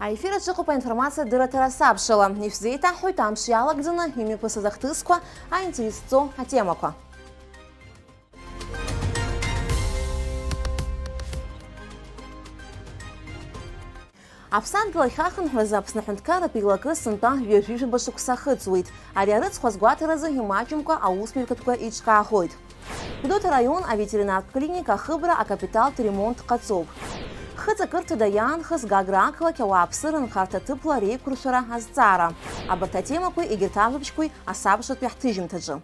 А эфир по информация дыратара сабшала. И в зейта хуй там шьяла гдана, ими посадахтысква, а интересцо а темака. Апсан галахахан хразапсна ханткара пиглакы сынта вежижи башуксахы цуит. Ариарыц хвазгуатыразы химачумка аусмиркатука ичка ахойт. Гдот район а ветеринар клиника хыбра а капитал ремонт кацов. Хыца кырты даян хыз гагракла кева апсырын харта тыпла рейкуршара азцара. Абарта темакуй и гертавлыпчкуй асабшат пяхтыжим таджи.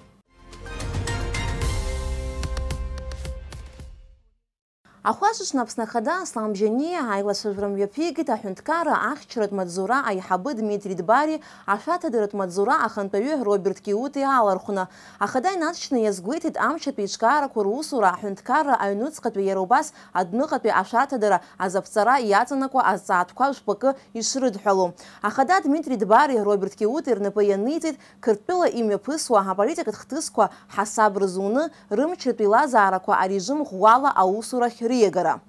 Ахуашыш напснахада сламжение айглашыжрам вепигит ахюнткара ахчрат мадзура айхабы Дмитрий Дбари ашата дырат мадзура аханпаве Роберт Киут и алархуна. Ахадай натчны язгуитит амчат пичкара курусура ахюнткара айнуцкат веерубас адныкат пе ашата дыра азапцара ятанаква азатква шпакы ишрыдхалу. Ахада Дмитрий Дбари Роберт Киут ирнапаянитит кыртпила имя пысуа политикат хтысква хасаб рзуны рымчрат пила зараква а режим хуала аусура Регора.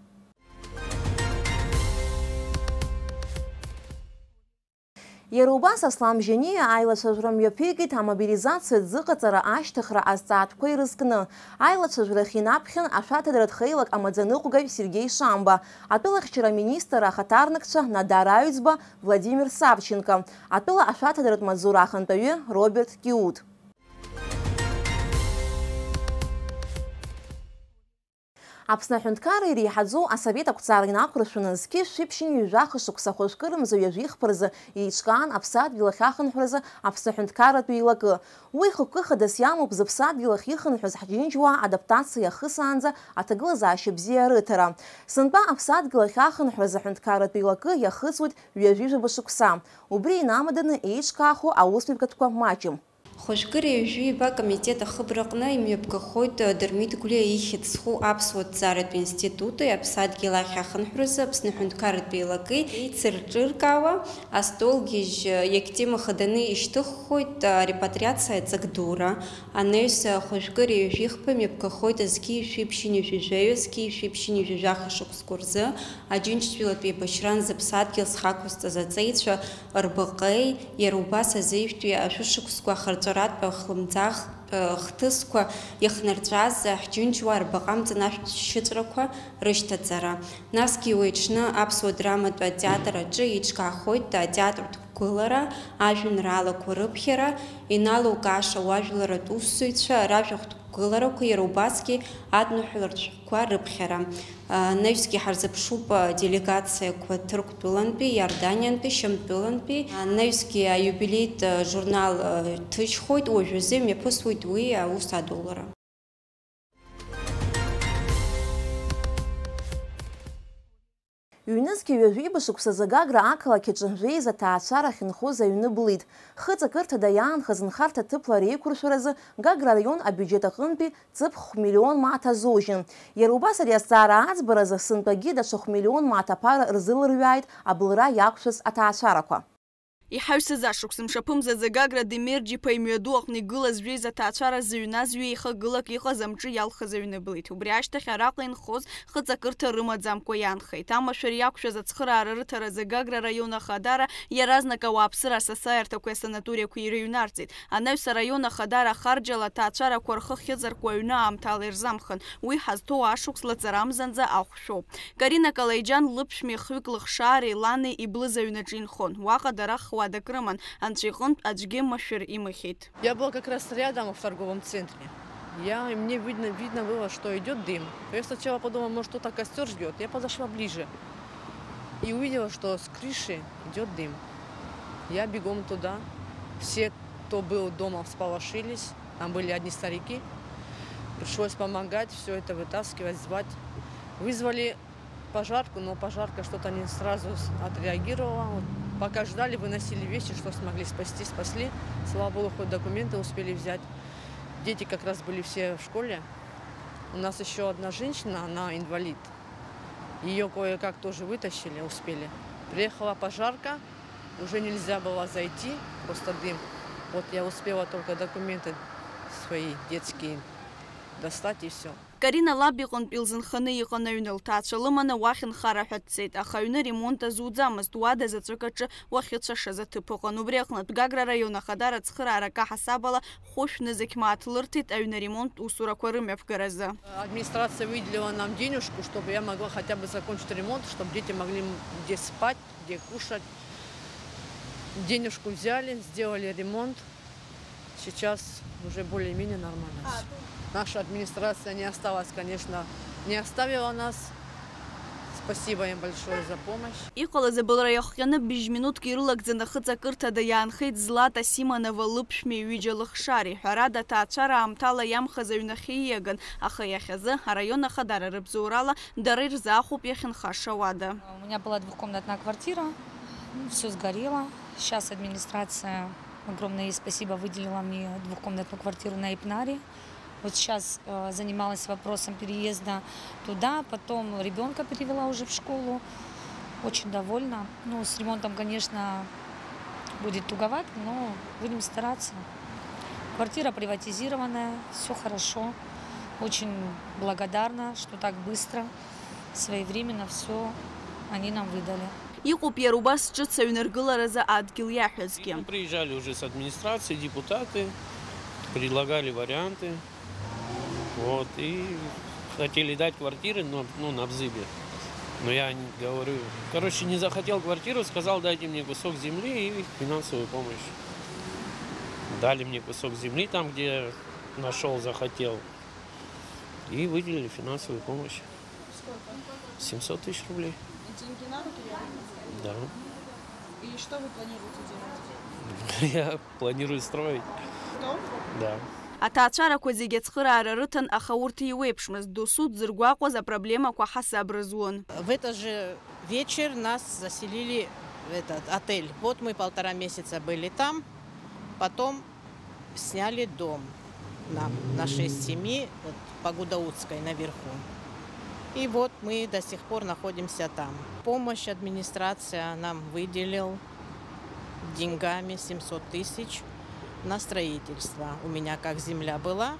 Ерубас асламжение айлашыжрам ёпигит а мобилизация дзыкацара аштыхра азцатквай рызкны. Айлашыжра хинапхин ашата дыратхейлак амадзаныкугай Сергей Шамба. Атпила хчера министра хатарныкча Надараюцба Владимир Савченко. Атпила ашата дырат мадзура хантаве Роберт Киут. Апснахюнткары рихадзу асовета куцаргина куршунански шипшин южаха шуксахошкырым завяжих прызы и ичкан апсад вилахахан прызы апснахюнткара туилакы. Уйхукы хадасьяму бзапсад вилахихан хазхаджинчуа адаптация хысанза атагла защебзия рытара. Сынпа апсад вилахахан хазахюнткара туилакы яхысвуд вяжижа башукса. Убри намаданы ичкаху ауспивкатква мачим. Хошкыре жүйба комитета хыбракна имепка хойт дермит гуле ихит сху апсвот царет институты апсад гелахахан хруза апснахунткарет белакы и цирчиркава астол гиж ектема хаданы иштых хойт репатриация цагдура анес хошкыре жихпа мепка хойт ски шипшини жижею ски шипшини жижаха шукскурза аджинчвилат пе башран запсад гел схакуста зацейча рбакай ерубаса зейфтуи ашушуксква харцарат бахлымцах хтысква яхнарцаз хджинчвар бакамца наш шитраква рыштацара наски уична апсо драма театра джичка хойт театр кулара ажунрала курыпхера иналу каша важлара тусуйча ражахт кулара куерубаски аднухларчква рыпхера Невский харзапшупа делегация к Турктуланпи, Иорданианпи, Шамтуланпи. Невский юбилейт журнал Тычхойт, ожузе, мне посвоит уи $100. Юнески вежиба шуксазагагра акала кечанжей за таачара хинхоза юнеблит. Хыца кырта даян хазынхарта тыпла рейкуршуразы гагра район а бюджета хынпи цып миллион мата зожин. Ерубаса рясара ацбаразы сынпаги да $1 мата пара рзылырвяйт, а былра якшыз атаачараква. Иҳаҩсыз ашықәс мшаԥымза Загагра Демерџьи иԥа имҩаду аҟны игылаз жәеиза аҭаацәара зыҩназ ҩеихагылак иҟаз амҿы иалхыз аҩныбылит. Убри ашьҭахь араҟа инхоз хыҵакырҭа рымаӡамкәа иаанхеит. Амашәыр иақәшәаз ацхыраара рыҭара Загагра раион ахадара иаразнак ауааԥсыра асасааирҭақәеи асанаториақәеи ирыҩнарҵеит. Анаҩс араион ахадара харџьала аҭаацәарақәа рхы хьыҵаркуа аҩны аамҭала ирзамхын. Уи ҳазҭоу ашықәс лаҵарамзанӡа ахәшәоуп. Карина Калаиџьан лыԥшәми хҩык лыхшаареи лани иблыз аҩнаҿы инхон. Уаҟа дара Я была как раз рядом в торговом центре. Мне видно было, что идет дым. Я сначала подумала, может, кто-то костер жгет. Я подошла ближе и увидела, что с крыши идет дым. Я бегом туда. Все, кто был дома, всполошились. Там были одни старики. Пришлось помогать, все это вытаскивать, звать. Вызвали пожарку, но пожарка что-то не сразу отреагировала. Пока ждали, выносили вещи, что смогли спасти, спасли. Слава Богу, хоть документы успели взять. Дети как раз были все в школе. У нас еще одна женщина, она инвалид. Ее кое-как тоже вытащили, успели. Приехала пожарка, уже нельзя было зайти, просто дым. Вот я успела только документы свои детские достать и все. Карина лаб иҟынтә илзынханы иҟан аҩны лҭаацәа лыманы уахь нхара ҳәа дцеит, аха аҩны ремонт азуӡамызт, уада заҵәык аҿы уахь ицәашаз аҭыԥ ыҟан. Убри аҟнытә Гагра раион ахадара ацхыраарак аҳасабала хәышә нызықь мааҭ лырҭеит аҩны ремонт усурақәа рымҩаԥгаразы. Администрация выделила нам денежку, чтобы я могла хотя бы закончить ремонт, чтобы дети могли где спать, где кушать. Денежку взяли, сделали ремонт. Сейчас уже более-менее нормально. Наша администрация не осталась, конечно, не оставила нас. Спасибо им большое за помощь. Иҟалаз абылра иахҟьаны быжь минуҭк ирылагӡаны ахыҵакырҭада иаанхеит Злата Симонова лыԥшәмеи ҩыџьа лыхшари. Ҳәарада аҭаацәара аамҭала иамхаз аҩнахьы ииаган, аха иахьазы араион ахадара рыбзоурала дара ирзаахәоуп иахьынхаша ауада. У меня была двухкомнатная квартира, все сгорело. Сейчас администрация, огромное ей спасибо, выделила мне двухкомнатную квартиру на Ипнаре. Вот сейчас занималась вопросом переезда туда, потом ребенка перевела уже в школу. Очень довольна. Ну, с ремонтом, конечно, будет туговато, но будем стараться. Квартира приватизированная, все хорошо. Очень благодарна, что так быстро, своевременно все они нам выдали. Иҟоуп иара убас ҿыц аҩныргыларазы адгьыл иаҳәазгьы. Приезжали уже с администрации депутаты, предлагали варианты. Вот, и хотели дать квартиры, но на взыбе. Но я говорю, короче, не захотел квартиру, сказал, дайте мне кусок земли и финансовую помощь. Дали мне кусок земли там, где нашел, захотел. И выделили финансовую помощь. Сколько? 700 тысяч рублей. Деньги на руки? Да. И что вы планируете делать? Я планирую строить. Дом? Да. Аҭаацәарақәа зегьы ацхыраара рыҭан, аха урҭ иуеиԥшмызт. Досу дзыргәаҟуаз апроблемақәа ҳасаб рызун. В этот же вечер нас заселили в этот отель. Вот мы 1,5 месяца были там, потом сняли дом нам на 6 семей вот, по Гудаутской наверху. И вот мы до сих пор находимся там. Помощь администрация нам выделила деньгами 700 тысяч на строительство. У меня как земля была.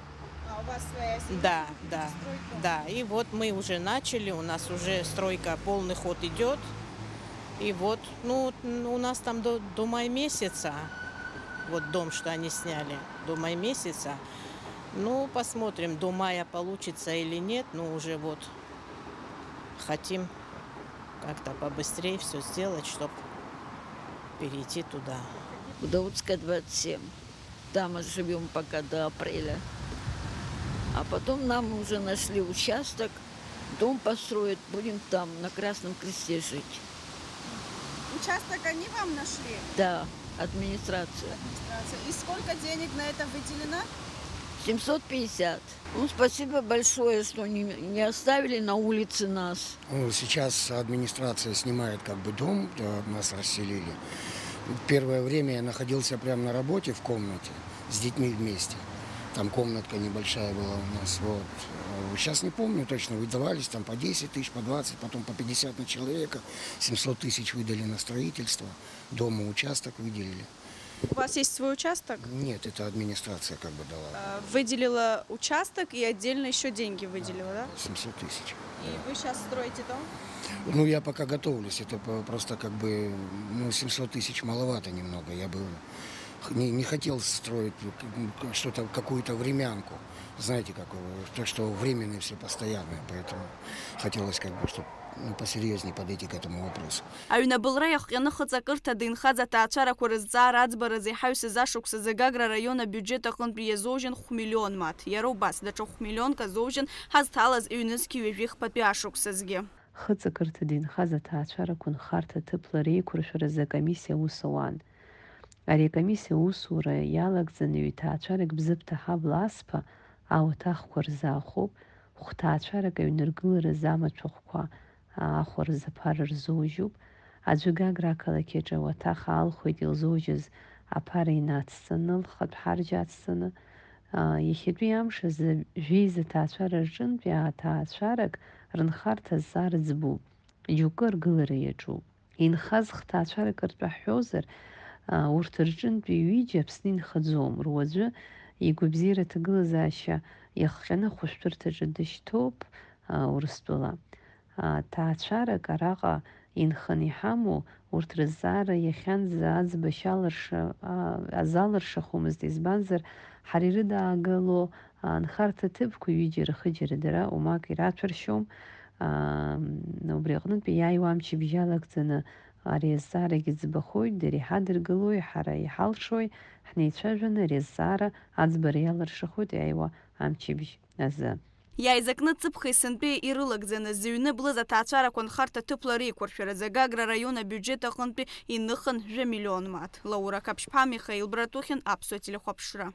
А у вас своя семья? Да, да, да. И вот мы уже начали, у нас уже стройка, полный ход идет. И вот, ну, у нас там до мая месяца, вот дом, что они сняли, до мая месяца. Ну, посмотрим, до мая получится или нет, но уже вот хотим как-то побыстрее все сделать, чтобы перейти туда. Гудаутская, 27. Там мы живем пока до апреля. А потом нам уже нашли участок, дом построить, будем там на Красном Кресте жить. Участок они вам нашли? Да, администрация. И сколько денег на это выделено? 750. Ну, спасибо большое, что не оставили на улице нас. Сейчас администрация снимает как бы дом, нас расселили. Первое время я находился прямо на работе в комнате с детьми вместе. Там комнатка небольшая была у нас. Вот. Сейчас не помню точно, выдавались там по 10 тысяч, по 20, потом по 50 на человека. 700 тысяч выдали на строительство. Дома участок выделили. У вас есть свой участок? Нет, это администрация как бы дала. Выделила участок и отдельно еще деньги выделила, да? 700 тысяч. И вы сейчас строите дом? Ну, я пока готовлюсь. Это просто как бы, 700 тысяч маловато немного. Я бы не хотел строить что-то, какую-то времянку. Знаете, как то, что временные все постоянные. Поэтому хотелось как бы, чтобы посерьезнее подойти к этому вопросу. Аҩнабылра иахҟьаны хыҵакырҭада инхаз аҭаацәарақәа рызҵаара аӡбаразы иҳаҩсыз ашықәсазы Гагра раион абиуџьет аҟнытә иазоужьын 5 миллион мааҭ. Иара убас даҽа 5 миллионк азоужьын ҳазҭалаз ҩ-нызқьи ҩажәихԥатәи ашықәсазгьы. Хыҵакырҭада инхаз аҭаацәарақәа нхарҭа ҭыԥла реиқәыршәаразы акомиссиа аус ауан. Ари акомиссиа аусура иалагӡаны ҩ-ҭаацәарак бзыԥҭа ҳабла асԥа ауаҭахқәа рзаахәоуп, хә-ҭаацәарак аҩныргыларазы амаҭәахәқәа ахәа рзаԥара рзоужьуп. Аӡәы Гагра ақалақь аҿы ауаҭах аалхәеит илзоужьыз аԥара инацҵаны, лхатә ҳарџьа ацҵаны. Иахьатәи амш азы жәеиза ҭаацәара рҿынтәи аҭаацәарак рынхарҭа зҵаара ӡбуп, џьоукы ргылара иаҿуп. Инхаз хҭаацәарак ртәы ҳҳәозар, урҭ рҿынтәи ҩыџьа Аԥсны инхаӡом. Руаӡәы игәабзиара аҭагылазаашьа иахҟьаны ахәышәтәырҭаҿы дышьҭоуп Урыстәыла. Ҭаацәарак араҟа инханы иҳамоу урҭ рызҵаара иахьанӡа аӡбашьы азалыршахомызт, избанзар ҳара ирыдаагыло анхарҭа ҭыԥқәа ҩыџьа рхыџьара дара омак ираҭәаршьом. Убри аҟнытә иааиуа амчыбжьы алагӡаны ари азҵаарагьы ӡбахоит, дара иҳадыргылои, ҳара иҳалшои, ҳнеицәажәаны ари азҵаара аӡбара иалыршахоит иааиуа амчыбжь азы. Иааизакны ҵыԥхеи сынтәи ирылагӡаны зыҩны блыз аҭаацәарақәа нхарҭа ҭыԥла реиқәыршәаразы Гагра район абиуџьет аҟынтәи иныхан 2 миллион мат. Лаура Каԥшьԥа, Михаил Братухин, Аԥсуа телехәаԥшра.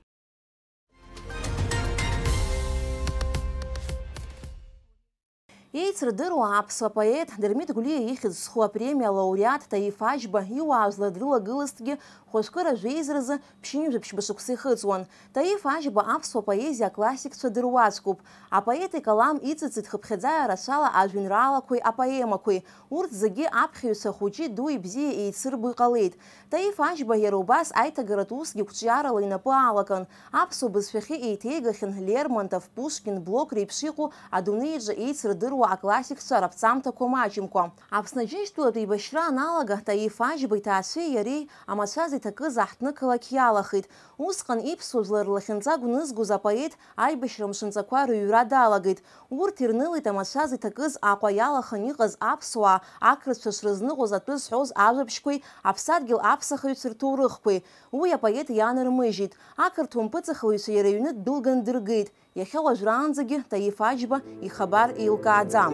Еицырдыруа аԥсуа поет Дырмит Гәлиа ихьӡ зху апремиа лауреат Таиф Аџьба иуаажәла дрылагылазҭгьы хәажәкыр ажәеизразы ԥшьынҩажәа шықәса ихыҵуан. Таиф Аџьба аԥсуа поезиа аклассикцәа дыруаӡәкуп. Апоет икалам иҵыҵит хыԥхьаӡа рацәала ажәеинраалақәеи апоемақәеи. Урҭ зегьы аԥхьаҩцәа хәыҷи дуи бзиа еицырбо иҟалеит. Таиф Аџьба иара убас аиҭагаратә усгьы қәҿиарала инапы аалакын. Аԥсуа бызшәахьы еиҭеигахьан Лермонтов, Пушкин, Блок реиԥш иҟоу адунеиаҿы еицырдыруа аклассикцәа раԥҵамҭақәа маҷымкәа. Аԥсны Џьынџьтәылатә еибашьра аналага Таиф Аџьба иҭаацәеи иареи амацәаз иҭакыз аҳҭнықалақь иалахеит. Усҟан иԥсуа жәлар рлахьынҵа гәнызгоз апоет аибашьра мшынҵақәа рыҩра далагеит. Урҭ ирнылеит амацәаз иҭакыз Аҟәа иалаханы иҟаз аԥсуаа ақырҭцәа шрызныҟәоз атәы зҳәоз ажәабжьқәеи аԥсадгьыл аԥсахаҩцәа рҭоурыхқәеи. Уи апоет ианармыжьит. Ақырҭуа мпыҵахалаҩцәа иара иҩны ддәылган дыргеит. Иахьа уажәраанӡагьы Таиф Аџьба ихабар еилкааӡам.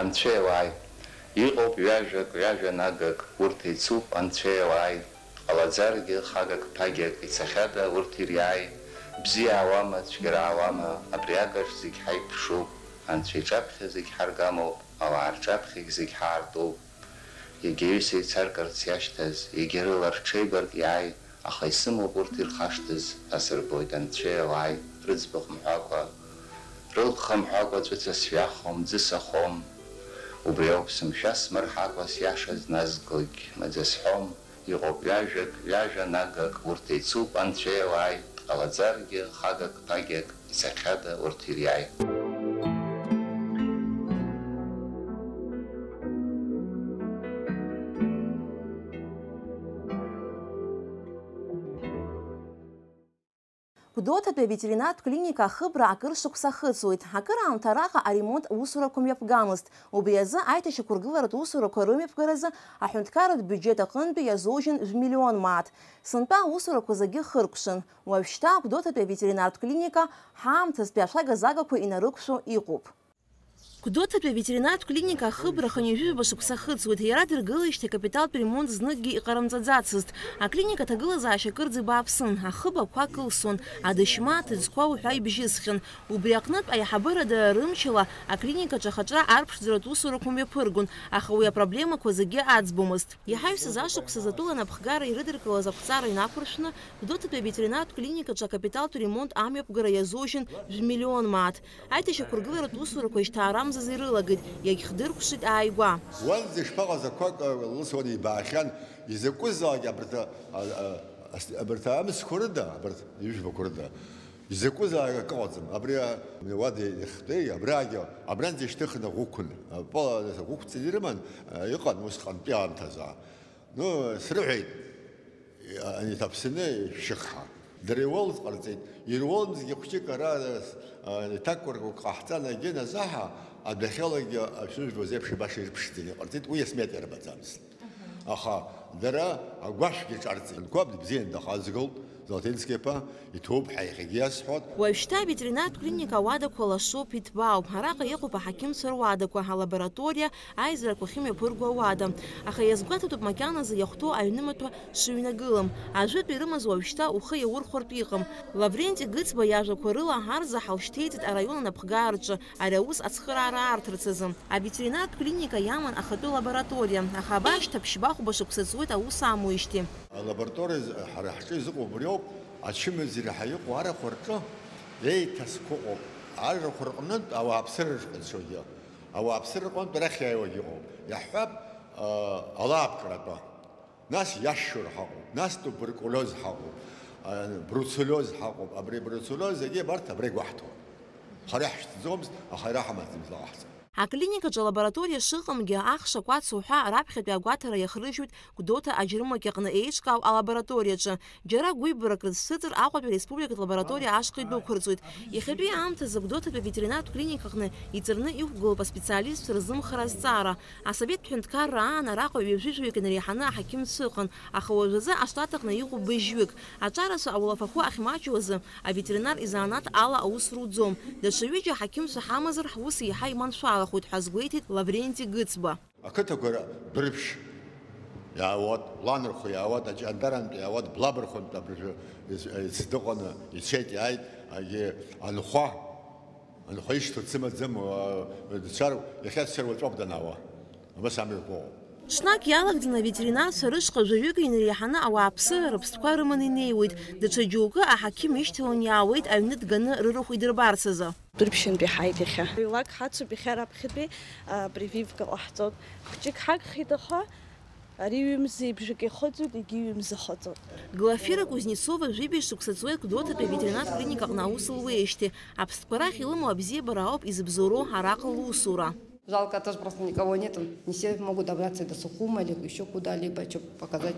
Анцәа иалааит. Иҟоуп ҩажәак, ҩажәанагак, урҭ еицуп анцәа иалааит. Ҟалаӡаргьы хагак ԥагьак ицахьада урҭ ириааи. Бзиа аауама, цәгьара аауама, абри агаҿ зегь ҳаиԥшуп. Анцәа иҿаԥхьа зегь ҳаргамоуп, ауаа рҿаԥхьагь зегь ҳаартуп. Егьа ҩыса еицаркарц иашьҭаз, егьа рыла рҽеибарк иааи, аха исымоуп урҭ ирхашҭыз, асырбоит анцәа иалааит. Рыӡбахә мҳәакәа, рылԥха мҳәакәа ҵәыцас ҩахом, ӡысахом. Убри ауп сымшәа смырҳакәа сиаша зназгогь, маӡа сҳәом. Иҟоуп ҩажәак, ҩажәанагак, урҭ еицуп анцәа иалааит. Ҟалаӡаргьы хагак ԥагьак ицахьада урҭ ириааи. Гәдоуҭатәи аветеринартә клиника ахыбра акыр шықәса хыҵуеит. Акыр аамҭа араҟа аремонт усурақәа мҩаԥгамызт. Убри азы аиҭашьақәыргыларатә усурақәа рымҩаԥгаразы аҳәынҭқарратә биуџьет аҟынтәи иазоужьын 1 миллион мат. Сынтәа аусурақәа зегьы хыркәшан. Уажәшьҭа Гәдоуҭатәи аветеринартә клиника ҳаамҭазтәи ашәага-загақәа инарықәшәо иҟоуп. Гәдоуҭатәи аветеринартә клиника ахыбра хынҩажәижәаба шықәса хыҵуеит. Иара дыргылеижьҭеи акапиталтә ремонт зныкгьы иҟарымҵаӡацызт. Аклиника аҭагылазаашьа кырӡа бааԥсын, ахыбақәа кылсуан, адашьма, аҭыӡқәа уҳәа ибжьысхьан. Убри аҟнытә аиҳабырада рымчала аклиникаҿы ахаҿра арԥшӡаратә усурақәа мҩаԥыргон, аха уи апроблемақәа зегьы аӡбомызт. Иаҳаҩсыз ашықәсаз атәыла напхгара ирыдыркылаз ақәҵара инақәыршәны Гәдоуҭатәи аветеринартә клиникаҿы акапиталтә ремонт амҩаԥгара иазоужьын 1 миллион мат. Аиҭашьақәыргыларатә усурақәа ишьҭаарамзаз ирылагеит, иагьхдыркәшеит ааигәа. Уанӡа ишԥаҟаз ақәак лысуан ибаахьан, изакәызаалак абарҭ амсқәа рыда, абарҭ ижәбақәа рыда, изакәызаалак акы ыҟаӡам. Абри ауада ихтеи, абранӡа ишьҭыхны ӷәықәын. Ӷәықәҵан ирыман, иҟан усҟантәи аамҭазы. Срыҳәеит, иҭаԥсаны шьыхҳа. Дара иуалыз ҟарҵеит. Ируалмызгьы хәҷык ара иҭакәыргақәа ҟаҳҵан агьыназаҳа, адәахьалагьы аԥшыжәлоз еиԥш баша ирԥшӡаны иҟарҵеит, уи асмета ирбаӡамызт. Аха дара агәашәгьы ҿарҵеит. Қәаб бзианы дахазгылт, Золотинские итоп хайхигиас ход. Уажәшьҭа аветеринартә клиника ауадақәа лашоуп иҭбаауп. Араҟа иҟоуп аҳақьымцәа руадақәа, алабораториа, аизарақәа ахьымҩаԥырго ауада. Аха иазгәаҭатәуп макьаназы иахәҭоу аҩнымаҭәа шыҩнагылам. Ажәытә ирымаз уажәшьҭа ухы иаурхәартә иҟам. Лавренти Гыцба иажәақәа рыла ҳарза ҳаушьҭеиҵеит араион анапхгаараҿы ари аус ацхыраара аарҭарц азы. Аветеринартә клиника иаман ахатәы лабораториа. Аха абаашьҭа ԥшьба-хәба шықәса ҵуеит аус амуижьҭеи. Алаборатория ҳара ҳҿы изыҟоу убриоуп. Ачымазира ҳаиҟоу арахә рҿы еиҭазқәа ыҟоуп. Арахә рҟнытә ауааԥсыра рҟазшьогьы. Ауааԥсыра рҟнытә арахь иааиуагьы ыҟоуп. Иаҳҳәап алаапкратәы. Нас иашшур ҳаҟоуп. Нас туберкулез ҳаҟоуп. Бруцеллез ҳаҟоуп. Абри бруцеллез зегьы абарҭ абра игәаҳҭоуп. Ҳара иаҳшьҭӡомызт, аха ираҳамызт излаҟаҳҵаз. Аклиникаҿы алабораториа шыҟамгьы ахша кәац уҳәа раԥхьатәи агәаҭара иахрыжьуеит Гәдоуҭа аџьрымак иҟны еиҿкаау алабораториаҿы. Џьара гәыҩбарак рызцәыҵыр Аҟәатәи Республикатә лабораториа ашҟа идәықәырҵоит. Иахьатәи аамҭазы Гәдоуҭатәи аветеринартә клиникаҟны иҵарны иқәгылоуп аспециалистцәа рзымхара азҵаара. Асоветтә ҳәынҭқарра аан араҟа ҩажәижәҩык инареиҳаны аҳақьымцәа ыҟан, аха уажәазы аштат аҟны иҟоуп быжьҩык. Аҿарацәа аулафахәы ахьмаҷу азы аветеринар изанааҭ ала аус руӡом. Даҽа ҩыџьа аҳақьымцәа ҳамазар ҳус иаҳа иманшәалахоит ҳәа згәеиҭеит Лавренти Гыцба. Ақыҭақәа дәрыԥш иаауад, ланрхәы иаауад, аҷандарантә иаауад, блабырхәынтә абыржәы ицдыҟаны ицеит иааит, анхәа ишьҭоу дсымаӡам, дцәар иахьацәцар уаҵәоуп данаауа. Абас амҩақәа ыҟоуп. Ҽнак иалагӡаны аветеринарцәа рышҟа жәаҩык инареиҳаны ауааԥсыра рыԥстәқәа рыманы инеиуеит. Даҽа џьоукы аҳақьым ишьҭаланы иаауеит аҩны дганы рырахә идырбарц азы. Дәрԥшьынтәи ҳаит иахьа. Ҩ-лак ҳацуп иахьа раԥхьатәи прививка ҟаҳҵоит. Хәҷык ҳагхеит аха ари ҩымзи бжак ихыҵуеит, егьи ҩымзи хыҵуеит. Глафира Кузнецова жәибаҩ шықәса ҵуеит Гәдоуҭатәи аветеринартә клиникаҟны аус луеижьҭеи. Аԥстәқәа рахь илымоу абзиабара ауп изыбзоуроу араҟа лусура. Жалко, тоже просто никого нету. Не все могут добраться до Сухума или еще куда-либо, чтобы показать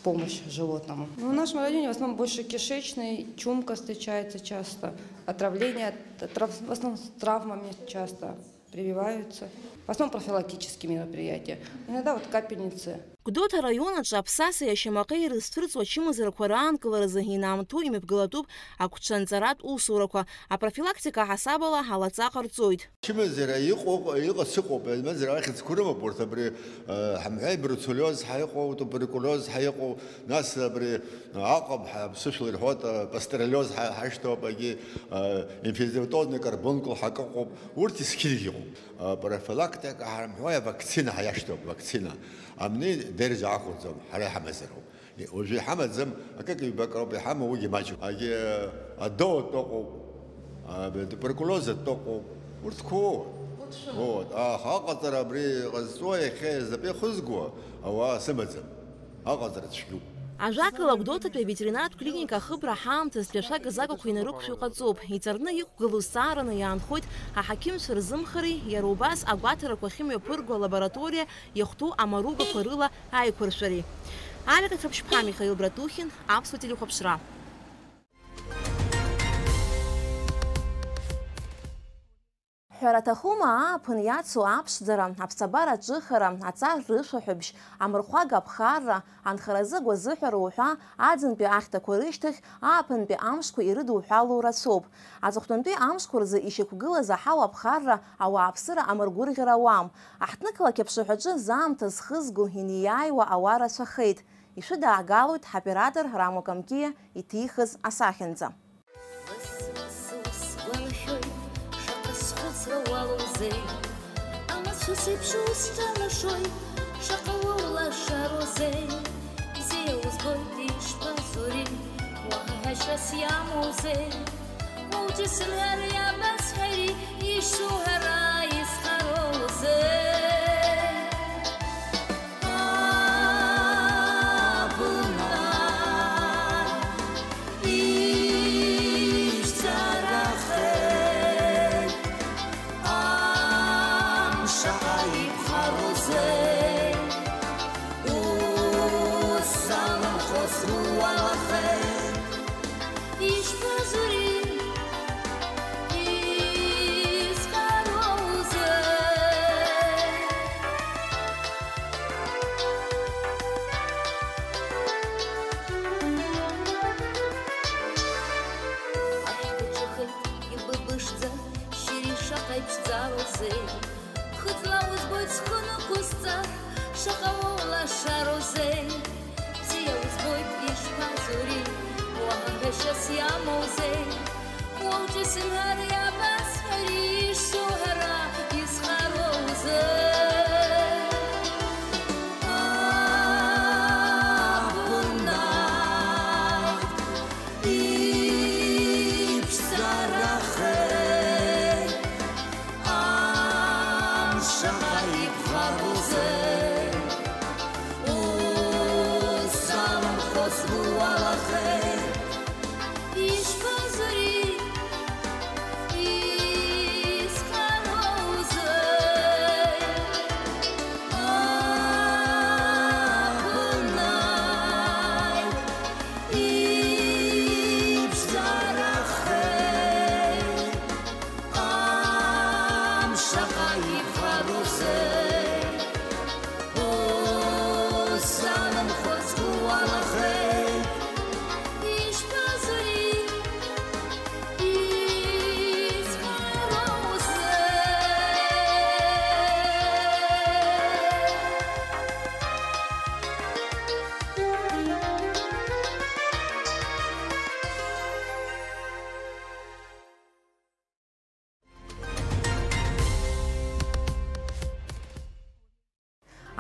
помощь животному. В нашем районе в основном больше кишечный, чумка встречается часто, отравление, в основном с травмами часто прививаются. В основном профилактические мероприятия. Иногда вот капельницы. Гәдоуҭа араионаҿы аԥсаса иашьамаҟа ирызҭырҵуа ачымазарақәа раанкыларазы инамҭоу имҩаԥгылатәуп агәҽанҵаратә усурақәа. Апрофилактика аҳасабала ҳалаҵа ҟарҵоит. Ачымазара иҟац ыҟоуп, амазара ахьӡқәа рымоуп урҭ абри ҳамҳәаи бруцеллез ҳаиҟоу, туберкулез ҳаиҟоу, нас абри аҟаб ԥсышәала ирҳәоит пастереллез ҳашьҭоуп, егьи инфекциозный карбункул ҳакыҟоуп. Урҭ есқьыгьы иҟоуп. Профилактика ҳамҳәаи авакцина ҳаиашьҭоуп, вакцина. Амни дережа ахәаӡом, ҳара иҳамазароуп. Уажәы иҳамаӡам, акык-ҩбак роуп иҳамоу, уигьы маҷуп. Адоутә ыҟоуп, туберкулезатә ыҟоуп, урҭқәоуп. Аха аҟаҵара абри ҟазҵо иахьа знапы ихызго ауаа сымаӡам. Аҟаҵара цәгьоуп. Ажәакала Гәдоуҭатәи аветеринартә клиника ахыбра ҳаамҭазтәи ашәага-загақәа инарықәшәо иҟаҵоуп. Иҵарны иқәгылоу зҵаараны иаанхоит аҳақьымцәа рзымхареи, иара убас агәаҭарақәа ахьымҩаԥырго алабораториа иахәҭоу амаругақәа рыла аиқәыршәареи. Алика Ҭраԥшьԥҳа, Михаил Братухин, Аԥсуа телехәаԥшра. Ҳәараҭахума ааԥын иацу аԥшӡара, аԥсабара аҿыхара, аҵар рышәаҳәабжь, амырхәага аԥхарра, анхаразы гәазыҳәара уҳәа аӡынтәи ахьҭақәа рышьҭахь ааԥынтәи амшқәа ирыдуҳәалоу рацәоуп. Аҵыхәтәантәи амшқәа рзы ишьақәгылаз аҳауа аԥхарра, ауааԥсыра амыргәырӷьара ауам. Аҳҭнықалақь аԥшаҳәаҿы заамҭа зхызго инеиааиуа ауаа рацәахеит. Ишәыдаагалоит ҳоператор Рамо Камкиа иҭихыз асахьанӡа. шаҟа иԥшӡароузеи ԥхыӡла узбоит схы нықәысҵар шаҟа улашароузеи бзиа узбоит ишԥазури уаҳа ҳәашьас иамоузеи уоуҿы сымҳәар иабасҳәари ишсуҳәара исхароузеи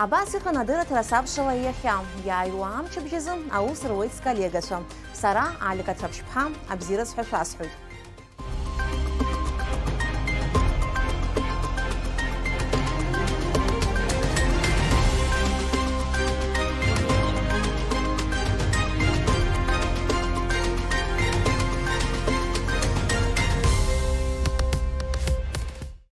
Абас иҟан адырраҭара сабшала иахьа, иааиуа амчыбжьазы аус руеит сколлегацәа. Сара Алика Ҭраԥшь-ԥҳа абзиара сҳәа шәасҳәоит.